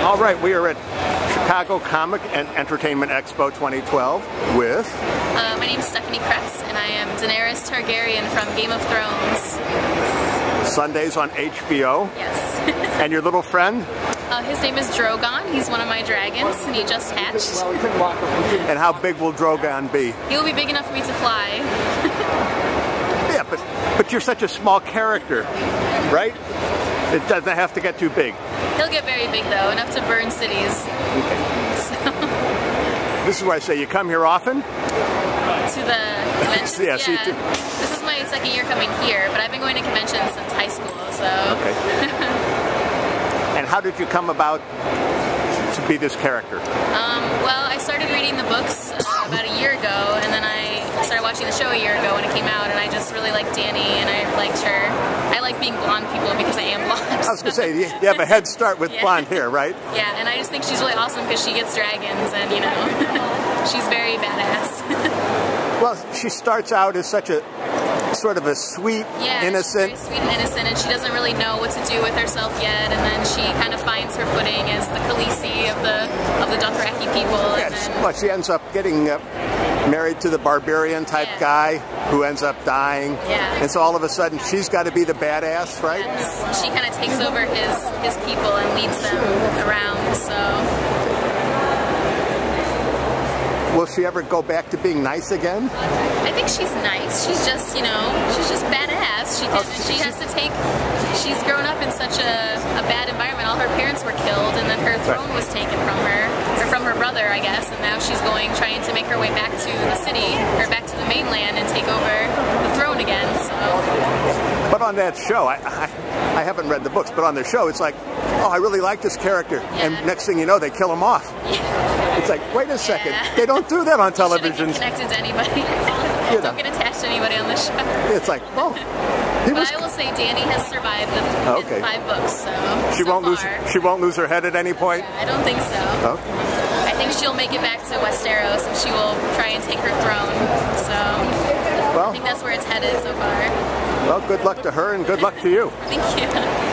All right, we are at Chicago Comic and Entertainment Expo 2012 with... my name is Stephanie Kretz, and I am Daenerys Targaryen from Game of Thrones. Sundays on HBO. Yes. And your little friend? His name is Drogon. He's one of my dragons, and he just hatched. And how big will Drogon be? He'll be big enough for me to fly. Yeah, but you're such a small character, right? It doesn't have to get too big. He'll get very big, though, enough to burn cities. Okay. So. This is why I say you come here often? To the conventions? Yeah, C2. This is my second year coming here, but I've been going to conventions since high school, so... Okay. And how did you come about to be this character? Well, I started reading the books about a year ago, and then I started watching the show a year ago when it came out, and I just really liked Dany, and I liked her. I like being blonde people because I am blonde. I was going to say, you have a head start with blonde hair, right? Yeah, and I just think she's really awesome because she gets dragons, and, you know, she's very badass. Well, she starts out as such a sort of a sweet, innocent. She's very sweet and innocent, and she doesn't really know what to do with herself yet. And then she kind of finds her footing as the Khaleesi of the Dothraki people. Yes. Well, she ends up getting married to the barbarian type guy who ends up dying. Yeah. And so all of a sudden she's got to be the badass, right? Yes. She kind of takes over his people and leads them around. So. Will she ever go back to being nice again? I think she's nice. She's just, you know, she's just badass. She has to take... She's grown up in such a bad environment. All her parents were killed, and then her throne was taken from her, or from her brother, I guess. And now she's trying to make her way back to the city, or back to the mainland, and take over the throne again. So. But on that show, I haven't read the books, but on the show, it's like, oh, I really like this character, and next thing you know, they kill him off. It's like, wait a second, they don't do that on television. You shouldn't get connected to anybody. Don't get attached to anybody on the show. It's like, oh. But I will say, Dany has survived the 5 books, so she won't lose her head at any point. Yeah, I don't think so. Okay. I think she'll make it back to Westeros, and she will try and take her throne. So I think that's where it's headed so far. Well, good luck to her, and good luck to you. Thank you.